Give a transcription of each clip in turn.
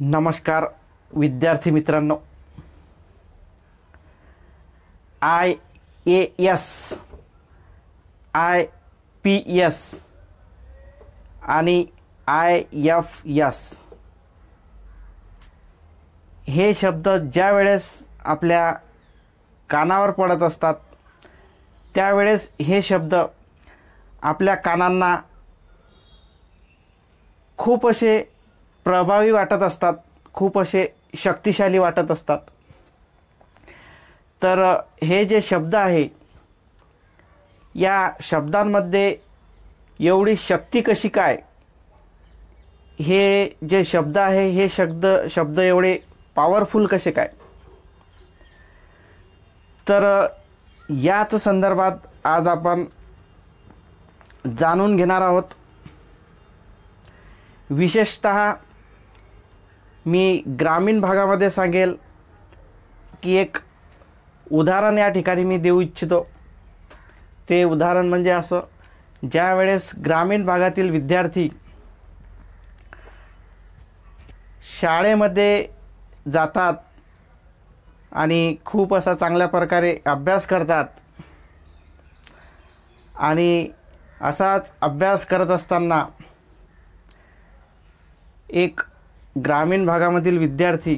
नमस्कार विद्यार्थी मित्रांनो, IAS, IPS आणि IFS हे शब्द ज्या वेळेस आपल्या कानावर पडत असतात त्यावेळेस हे शब्द आपल्या कानांना खूप असे प्रभावी वाटत असतात, खूप असे शक्तिशाली वाटत असतात। तर हे जे शब्द आहे या शब्दांमध्ये एवढी शक्ती कशी काय, हे जे शब्द आहे हे शब्द एवढे पॉवरफुल कसे काय, तर याच संदर्भात आज आपण जाणून घेणार आहोत। विशेषतः मी ग्रामीण भागामध्ये सांगेल की एक उदाहरण या ठिकाणी मी देऊ इच्छितो। ते उदाहरण म्हणजे असं, ज्या वेळेस ग्रामीण भागातील विद्यार्थी शाळेमध्ये जातात आणि खूप असा चांगल्या प्रकारे अभ्यास करतात आणि असाच अभ्यास करत असताना एक ग्रामीण भागामधील विद्यार्थी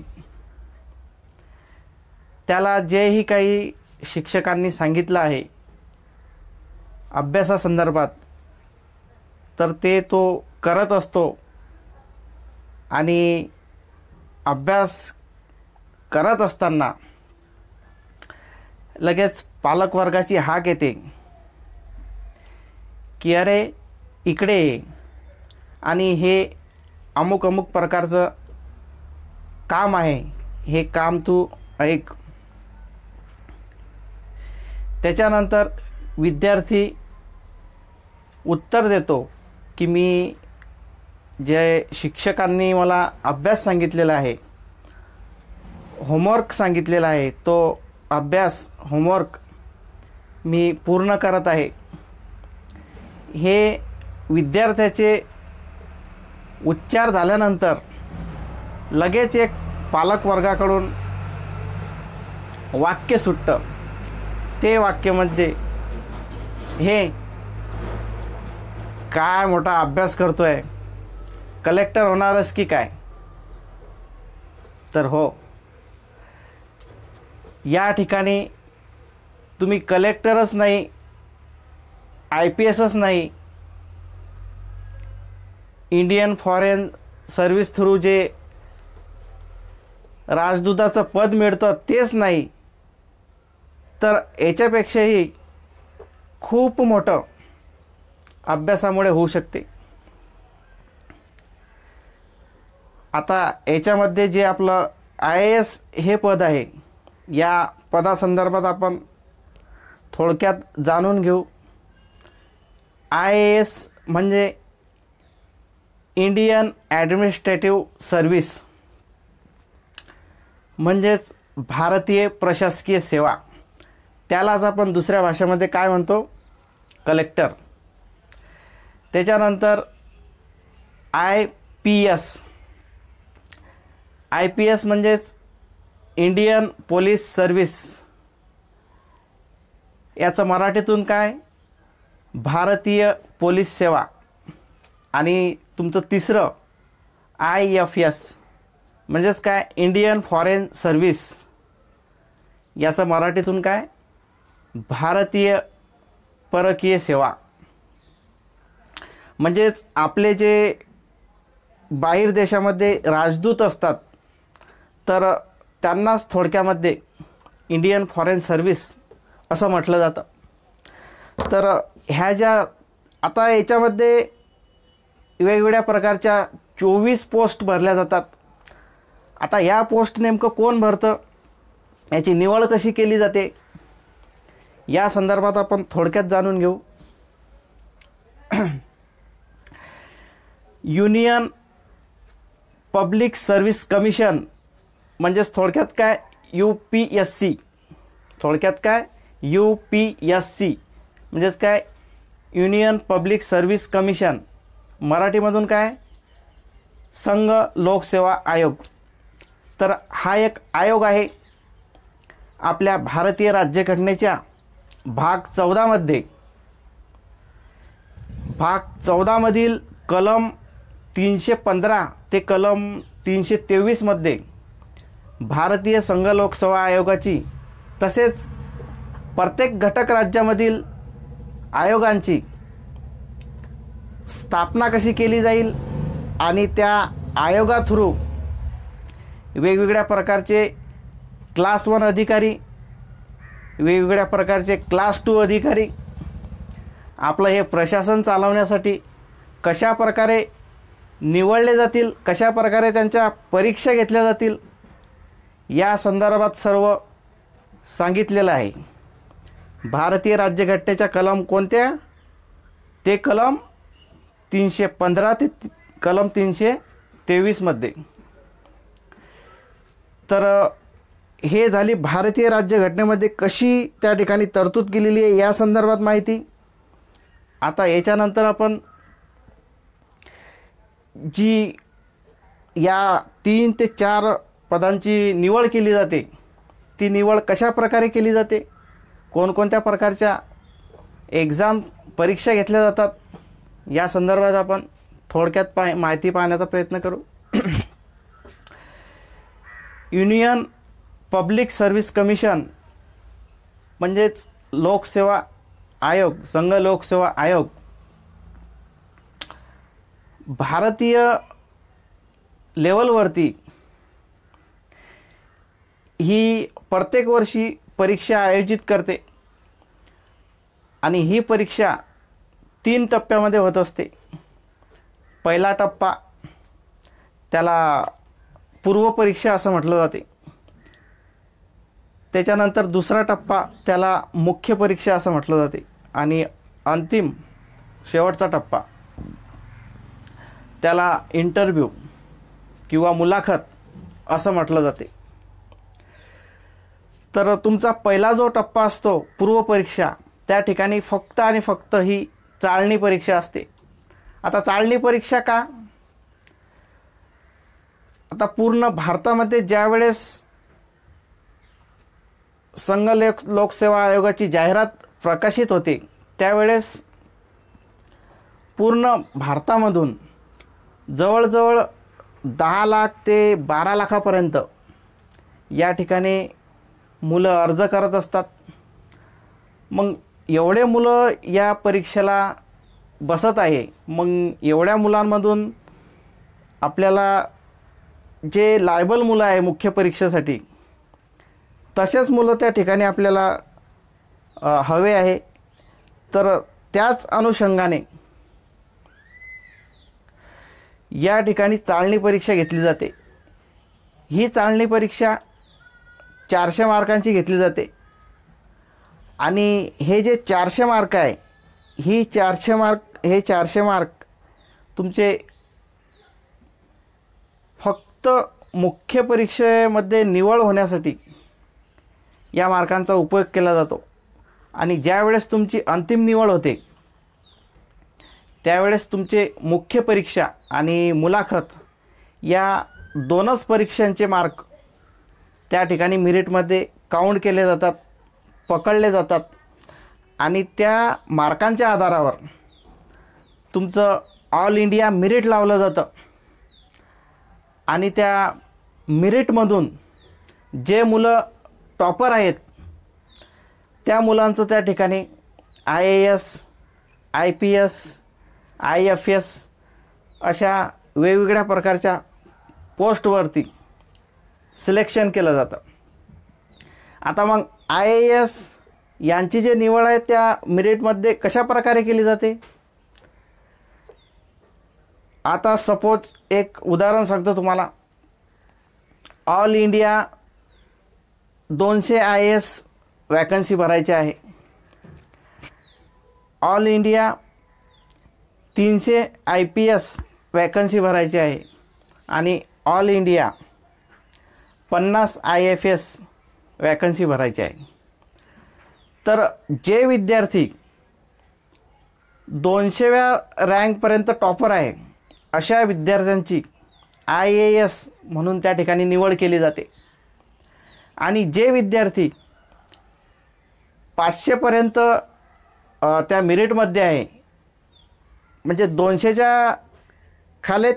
त्याला जेही काही शिक्षकांनी सांगितलं आहे अभ्यासासंदर्भात तर ते तो करत असतो आणि अभ्यास करत असताना लगेच पालकवर्गाची हाक येते की अरे इकडे ये आणि हे अमुक अमुक प्रकारचं काम आहे, हे काम तू ऐक। त्याच्यानंतर विद्यार्थी उत्तर देतो की मी जे शिक्षकांनी मला अभ्यास सांगितलेला आहे, होमवर्क सांगितलेला आहे, तो अभ्यास होमवर्क मी पूर्ण करत आहे। हे विद्यार्थ्याचे उच्चार झाल्यानंतर लगेच एक पालकवर्गाकडून वाक्य सुटतं। ते वाक्य म्हणजे, हे काय मोठा अभ्यास करतोय, कलेक्टर होणारच की काय? तर हो, या ठिकाणी तुम्ही कलेक्टरच नाही, IPSच नाही, इंडियन फॉरेन सर्व्हिस थ्रू जे राजदूताचं पद मिळतं तेच नाही, तर याच्यापेक्षाही खूप मोठं अभ्यासामुळे होऊ शकते। आता याच्यामध्ये जे आपलं IAS हे पद आहे, या पदासंदर्भात आपण थोडक्यात जाणून घेऊ। IAS म्हणजे इंडियन ॲडमिनिस्ट्रेटिव्ह सर्व्हिस, म्हणजेच भारतीय प्रशासकीय सेवा। त्यालाच आपण दुसऱ्या भाषेमध्ये काय म्हणतो, कलेक्टर। त्याच्यानंतर IPS म्हणजेच इंडियन पोलीस सर्व्हिस। याचं मराठीतून काय, भारतीय पोलीस सेवा। आणि तुमचं तिसरं IFS म्हणजेच काय, इंडियन फॉरेन सर्व्हिस। याचं मराठीतून काय, भारतीय परकीय सेवा। म्हणजेच आपले जे बाहेर देशामध्ये राजदूत असतात तर त्यांनाच थोडक्यामध्ये इंडियन फॉरेन सर्व्हिस असं म्हटलं जातं। तर ह्या ज्या आता याच्यामध्ये वेगवेगळ्या प्रकारच्या 24 पोस्ट भरल्या जातात। आता या पोस्ट नेमकं कोण भरतं, याची निवड कशी केली जाते, या संदर्भात आपण थोडक्यात जाणून घेऊ। युनियन पब्लिक सर्व्हिस कमिशन म्हणजेच थोडक्यात काय, UPSC। थोडक्यात काय, UPSC म्हणजेच काय, युनियन पब्लिक सर्व्हिस कमिशन। मराठीमधून काय, संघ लोकसेवा आयोग तर हा एक आयोग आहे. आपल्या भारतीय राज्यघटनेच्या भाग 14 मध्ये मधील कलम 315 ते कलम 323 मध्ये भारतीय संघ लोकसेवा आयोगाची तसेच प्रत्येक घटक राज्यामधील आयोगांची स्थापना कशी केली जाईल आणि त्या आयोगा थ्रू वेगवेगळ्या प्रकारचे क्लास 1 अधिकारी, वेगवेगळ्या प्रकारचे क्लास 2 अधिकारी आपलं हे प्रशासन चालवण्यासाठी कशा प्रकारे निवडले जातील, कशा प्रकारे त्यांच्या परीक्षा घेतल्या जातील, या संदर्भात सर्व सांगितलेलं आहे. भारतीय राज्यघटनेच्या कलम कोणत्या? ते कलम 315 ते कलम 323 मध्ये. तर हे झाली भारतीय राज्यघटनेमध्ये कशी त्या ठिकाणी तरतूद केलेली आहे या संदर्भात माहिती. आता याच्यानंतर आपण जी या 3 ते 4 पदांची निवड केली जाते, ती निवड कशा प्रकारे केली जाते, कोणकोणत्या प्रकारच्या एक्झाम परीक्षा घेतल्या जातात, या संदर्भात आपण थोडक्यात माहिती पाहण्याचा प्रयत्न करू. युनियन पब्लिक सर्व्हिस कमिशन म्हणजेच लोकसेवा आयोग, संघ लोकसेवा आयोग भारतीय लेवलवरती ही प्रत्येक वर्षी परीक्षा आयोजित करते आणि ही परीक्षा 3 टप्प्यामध्ये होत असते. पहिला टप्पा त्याला पूर्व परीक्षा असं म्हटलं जाते. त्याच्यानंतर दुसरा टप्पा त्याला मुख्य परीक्षा असं म्हटलं जाते आणि अंतिम शेवटचा टप्पा त्याला इंटरव्ह्यू किंवा मुलाखत असं म्हटलं जाते. तर तुमचा पहिला जो टप्पा असतो पूर्व परीक्षा, त्या ठिकाणी फक्त आणि फक्त ही चाळणी परीक्षा असते. आता चाळणी परीक्षा का? आता पूर्ण भारतामध्ये ज्यावेळेस संघ लोकसेवा आयोगाची जाहिरात प्रकाशित होते त्यावेळेस पूर्ण भारतामधून जवळजवळ 10 लाख ते 12 लाखापर्यंत या ठिकाणी मुलं अर्ज करत असतात. मग एवढे मुलं या परीक्षेला बसत आहे. मग एवढ्या मुलांमधून आपल्याला जे लायबल मुलं आहे मुख्य परीक्षेसाठी, तसेच मुलं त्या ठिकाणी आपल्याला हवे आहे. तर त्याच अनुषंगाने या ठिकाणी चाळणी परीक्षा घेतली जाते. ही चाळणी परीक्षा 400 मार्कांची घेतली जाते आणि हे जे 400 मार्क आहे, हे 400 मार्क तुमचे फक्त मुख्य परीक्षेमध्ये निवड होण्यासाठी या मार्कांचा उपयोग केला जातो. आणि ज्यावेळेस तुमची अंतिम निवड होते त्यावेळेस तुमचे मुख्य परीक्षा आणि मुलाखत या 2च परीक्षांचे मार्क त्या ठिकाणी मेरिटमध्ये काउंट केले जातात, पकडले जातात आणि त्या मार्कांच्या आधारावर तुमचं ऑल इंडिया मेरिट लावलं जातं. आणि त्या मेरिटमधून जे मुलं टॉपर आहेत त्या मुलांचं त्या ठिकाणी IAS, IPS, IFS अशा वेगवेगळ्या प्रकारच्या पोस्टवरती सिलेक्शन केलं जातं. आता मग IAS यांची जे निवड आहे त्या मेरिटमध्ये कशा प्रकारे केली जाते? आता सपोज एक उदाहरण सांगतो तुम्हाला. ऑल इंडिया 200 IAS वॅकन्सी भरायची आहे. ऑल इंडिया 300 IPS वॅकन्सी भरायची आहे आणि ऑल इंडिया 50 IFS वॅकन्सी भरायची आहे. तर जे विद्यार्थी 200व्या रँकपर्यंत टॉपर आहे अशा विद्यार्थ्यांची IAS म्हणून त्या ठिकाणी निवड केली जाते. आणि जे विद्यार्थी 500पर्यंत त्या मेरिटमध्ये आहे, म्हणजे 200च्या खाली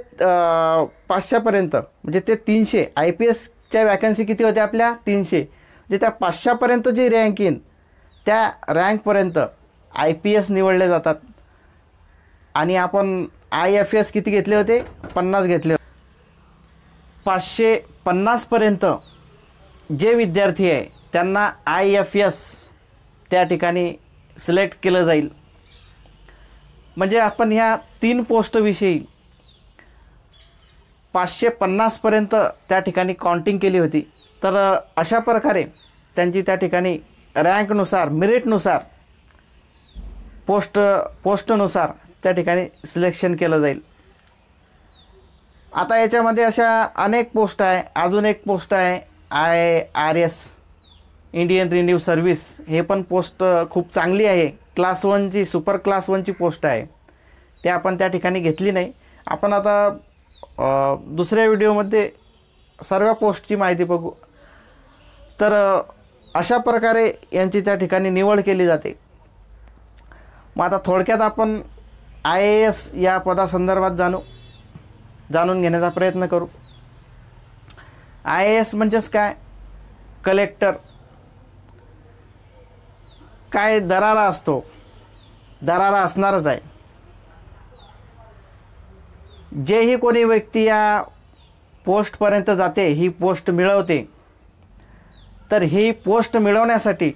500पर्यंत, म्हणजे ते 300. IPSच्या वॅकन्सी किती होत्या आपल्या? 300. म्हणजे त्या 500पर्यंत जी रँक येईन त्या रँकपर्यंत IPS निवडले जातात. आणि आपण IFS किती घेतले होते? 50 घेतले. 550पर्यंत जे विद्यार्थी आहे त्यांना IFS त्या ठिकाणी सिलेक्ट केलं जाईल. म्हणजे आपण ह्या 3 पोस्टविषयी 550पर्यंत त्या ठिकाणी काउंटिंग केली होती. तर अशा प्रकारे त्यांची त्या ठिकाणी रँकनुसार, मेरिटनुसार, पोस्टनुसार त्या ठिकाणी सिलेक्शन केलं जाईल. आता याच्यामध्ये अशा अनेक पोस्ट आहे. अजून एक पोस्ट आहे IRS, इंडियन रिन्यू सर्व्हिस. हे पण पोस्ट खूप चांगली आहे. क्लास 1ची, सुपर क्लास 1ची पोस्ट आहे. ते आपण त्या ठिकाणी घेतली नाही. आपण आता दुसऱ्या व्हिडिओमध्ये सर्व पोस्टची माहिती बघू. तर अशा प्रकारे यांची त्या ठिकाणी निवड केली जाते. मग आता थोडक्यात आपण IAS या पदासंदर्भात जाणून घेण्याचा प्रयत्न करू. IAS म्हणजेच काय? कलेक्टर. काय दरारा असतो? दरारा असणारच आहे. जेही कोणी व्यक्ती या पोस्टपर्यंत जाते, ही पोस्ट मिळवते, तर ही पोस्ट मिळवण्यासाठी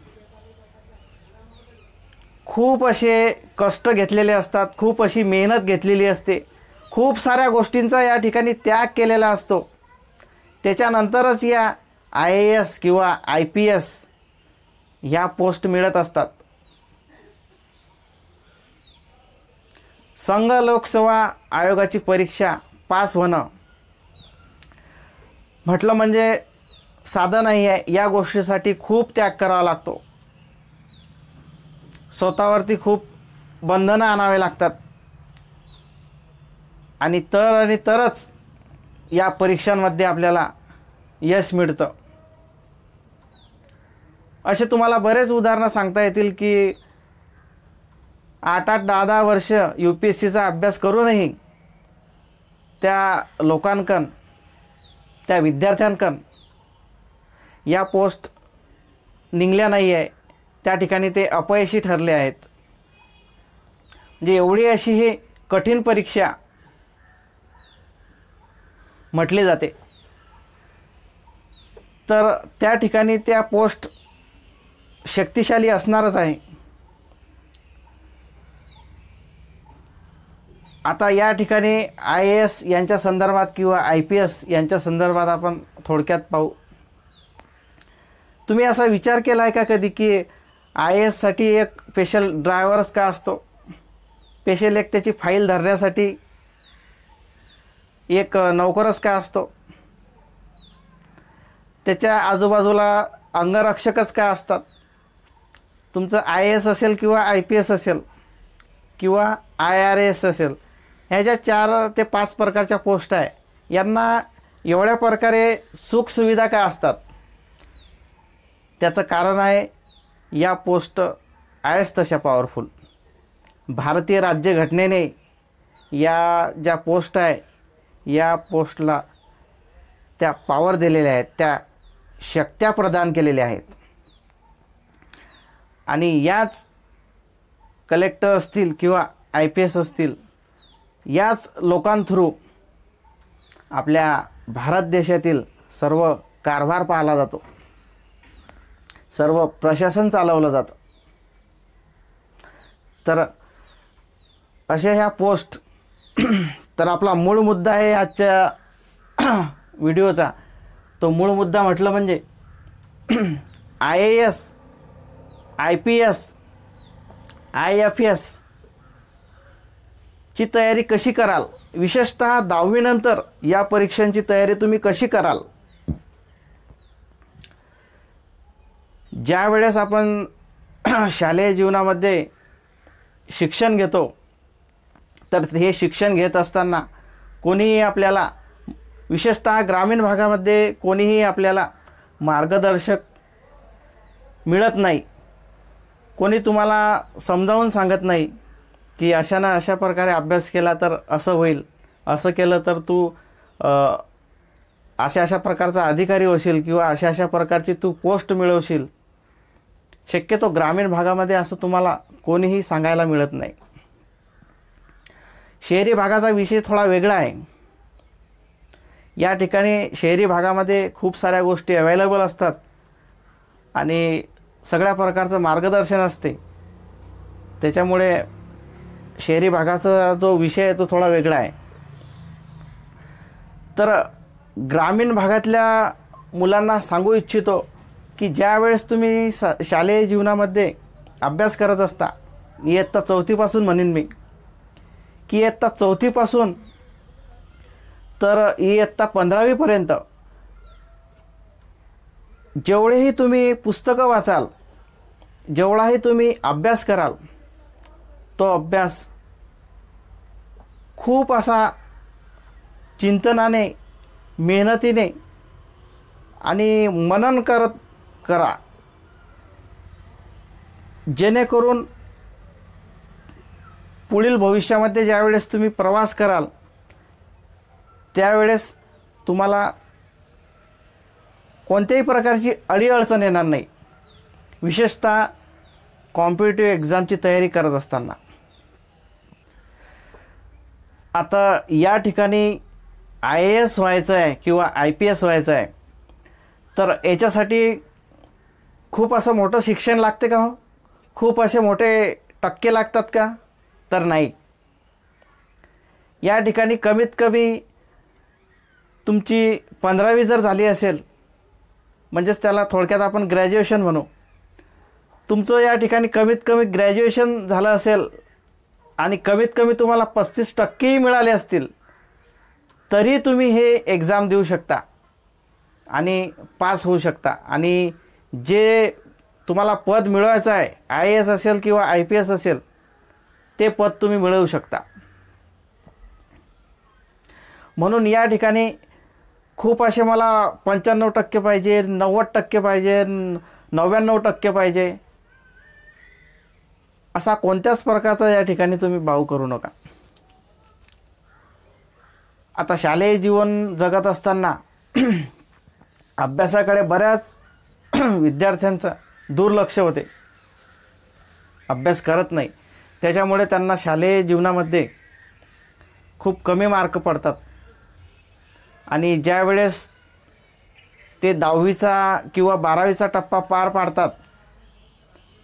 खूप असे कष्ट घेतलेले असतात, खूप अशी मेहनत घेतलेली असते, खूप साऱ्या गोष्टींचा या ठिकाणी त्याग केलेला असतो. त्याच्यानंतरच या IAS किंवा IPS ह्या पोस्ट मिळत असतात. संघ लोकसेवा आयोगाची परीक्षा पास होणं म्हटलं म्हणजे साधं नाही आहे. या गोष्टीसाठी खूप त्याग करावा लागतो. स्वतःवरती खूप बंधनं आणावे लागतात. आणि तरच या परीक्षांमध्ये आपल्याला यश मिळतं. असे तुम्हाला बरेच उदाहरणं सांगता येतील की 8-8, 10-10 वर्ष UPSCचा अभ्यास करूनही त्या लोकांकन, त्या विद्यार्थ्यांकन या पोस्ट निघल्या नाही आहे. त्या ठिकाणी ते अपयशी ठरले आहेत. म्हणजे एवढी अशी ही कठीण परीक्षा म्हटली जाते. तर त्या ठिकाणी त्या पोस्ट शक्तिशाली असणारच आहे. आता या ठिकाणी IAS यांच्या संदर्भात किंवा IPS यांच्या संदर्भात आपण थोडक्यात पाहू. तुम्ही असा विचार केला आहे का कधी की IAS साठी एक स्पेशल ड्रायव्हरच का असतो? स्पेशल एक त्याची फाईल धरण्यासाठी एक नौकरच का असतो? त्याच्या आजूबाजूला अंगरक्षकच का असतात? तुमचं IAS असेल किंवा IPS असेल किंवा IRAS असेल, ह्या ज्या 4 ते 5 प्रकारच्या पोस्ट आहे, यांना एवढ्या प्रकारे सुखसुविधा का असतात? त्याचं कारण आहे या पोस्ट आहेच तशा पॉवरफुल. भारतीय राज्यघटनेने या ज्या पोस्ट आहे या पोस्टला त्या पॉवर दिलेल्या आहेत, त्या शक्त्या प्रदान केलेल्या आहेत. आणि याच कलेक्टर असतील किंवा IPS असतील, याच लोकांथ्रू आपल्या भारत देशातील सर्व कारभार पाहिला जातो, सर्व प्रशासन चालवलं जातं. तर अशा ह्या पोस्ट. तर आपला मूळ मुद्दा आहे आजच्या व्हिडिओचा. तो मूळ मुद्दा म्हटलं म्हणजे IAS, IPS, IFS ची तयारी कशी कराल, विशेषतः 10वी नंतर या परीक्षांची तयारी तुम्ही कशी कराल. ज्या वेळेस आपण शालेय जीवनामध्ये शिक्षण घेतो, तर हे शिक्षण घेत असताना कोणीही आपल्याला विशेषतः ग्रामीण भागामध्ये कोणीही आपल्याला मार्गदर्शक मिळत नाही, कोणी तुम्हाला समजावून सांगत नाही की अशा अशा प्रकारे अभ्यास केला तर असं होईल, असं केलं तर तू अशा प्रकारचा अधिकारी होशील किंवा अशा प्रकारची तू पोस्ट मिळवशील. शक्यतो ग्रामीण भागामध्ये असं तुम्हाला कोणीही सांगायला मिळत नाही. शहरी भागाचा विषय थोडा वेगळा आहे. या ठिकाणी शहरी भागामध्ये खूप साऱ्या गोष्टी अवेलेबल असतात आणि सगळ्या प्रकारचं मार्गदर्शन असते. त्याच्यामुळे शहरी भागाचा जो विषय आहे तो थोडा वेगळा आहे. तर ग्रामीण भागातल्या मुलांना सांगू इच्छितो की ज्या वेळेस तुम्ही शालेय जीवनामध्ये अभ्यास करत असता, इयत्ता 4थीपासून म्हणेन मी की इयत्ता 4थीपासून तर इयत्ता 15वीपर्यंत जेवढेही तुम्ही पुस्तकं वाचाल, जेवढाही तुम्ही अभ्यास कराल, तो अभ्यास खूप असा चिंतनाने, मेहनतीने आणि मनन करत करा, जेणेकरून पुढील भविष्यामध्ये ज्यावेळेस तुम्ही प्रवास कराल त्यावेळेस तुम्हाला कोणत्याही प्रकारची अडीअडचण येणार नाही, विशेषतः कॉम्पिटिटिव्ह एक्झामची तयारी करत असताना. आता या ठिकाणी IAS व्हायचं आहे किंवा IPS व्हायचं आहे, तर याच्यासाठी खूप असं मोठं शिक्षण लागते का हो? खूप असे मोठे टक्के लागतात का? तर नाही. या ठिकाणी कमीत कमी तुमची 15वी जर झाली असेल, म्हणजेच त्याला थोडक्यात आपण ग्रॅज्युएशन म्हणू, तुमचं या ठिकाणी कमीत कमी ग्रॅज्युएशन झालं असेल आणि कमीत कमी तुम्हाला 35% मिळाले असतील, तरी तुम्ही हे एक्झाम देऊ शकता आणि पास होऊ शकता. आणि जे तुम्हाला पद मिळवायचं आहे, IAS असेल किंवा IPS असेल, ते पद तुम्ही मिळवू शकता. म्हणून या ठिकाणी खूप असे मला 95% पाहिजे, 90% पाहिजे, 99% पाहिजे, असा कोणत्याच प्रकारचा या ठिकाणी तुम्ही भाव करू नका. आता शालेय जीवन जगत असताना अभ्यासाकडे बऱ्याच विद्यार्थ्यांचं दुर्लक्ष होते, अभ्यास करत नाही. त्याच्यामुळे त्यांना शालेय जीवनामध्ये खूप कमी मार्क पडतात आणि ज्या वेळेस ते 10वीचा किंवा 12वीचा टप्पा पार पाडतात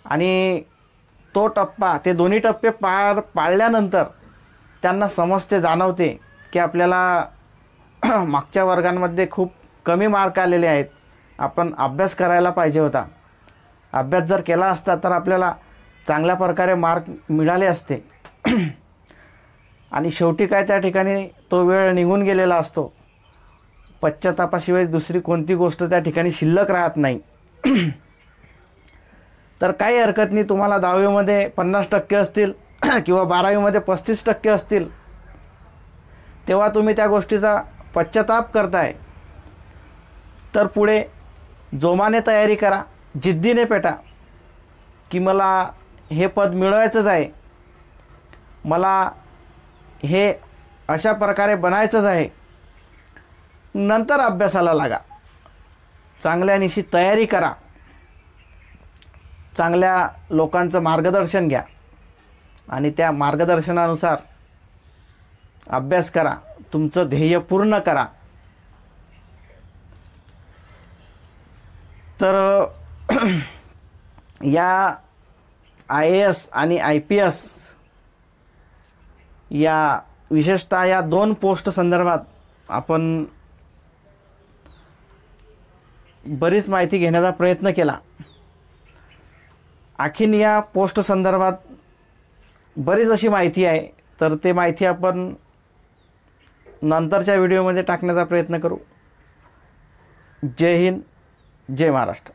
आणि तो टप्पा, ते दोन्ही टप्पे पार पाडल्यानंतर त्यांना समजते, जाणवते की आपल्याला मागच्या वर्गांमध्ये खूप कमी मार्क आलेले आहेत, आपण अभ्यास करायला पाहिजे होता, अभ्यास जर केला असता तर आपल्याला चांगल्या प्रकारे मार्क मिळाले असते. आणि शेवटी काय, त्या ठिकाणी तो वेळ निघून गेलेला असतो. पश्चातापाशिवाय दुसरी कोणती गोष्ट त्या ठिकाणी शिल्लक राहत नाही. तर काही हरकत नाही, तुम्हाला 10वीमध्ये 50% असतील किंवा 12वीमध्ये 35% असतील, तेव्हा तुम्ही त्या गोष्टीचा पश्चाताप करताय, तर पुढे जोमाने तयारी करा, जिद्दीने पेटा की मला हे पद मिळवायचंच आहे, मला हे अशा प्रकारे बनायचंच आहे. नंतर अभ्यासाला लागा, चांगल्यानिशी तयारी करा, चांगल्या लोकांचं मार्गदर्शन घ्या आणि त्या मार्गदर्शनानुसार अभ्यास करा, तुमचं ध्येय पूर्ण करा. तर या IAS आणि IPS या विशेषतः या 2 पोस्ट संदर्भात आपण बरीच माहिती घेण्याचा प्रयत्न केला. आणखीन या पोस्ट संदर्भात बरीच अशी माहिती आहे, तर ते माहिती आपण नंतरच्या व्हिडिओमध्ये टाकण्याचा प्रयत्न करू. जय हिंद, जय महाराष्ट्र.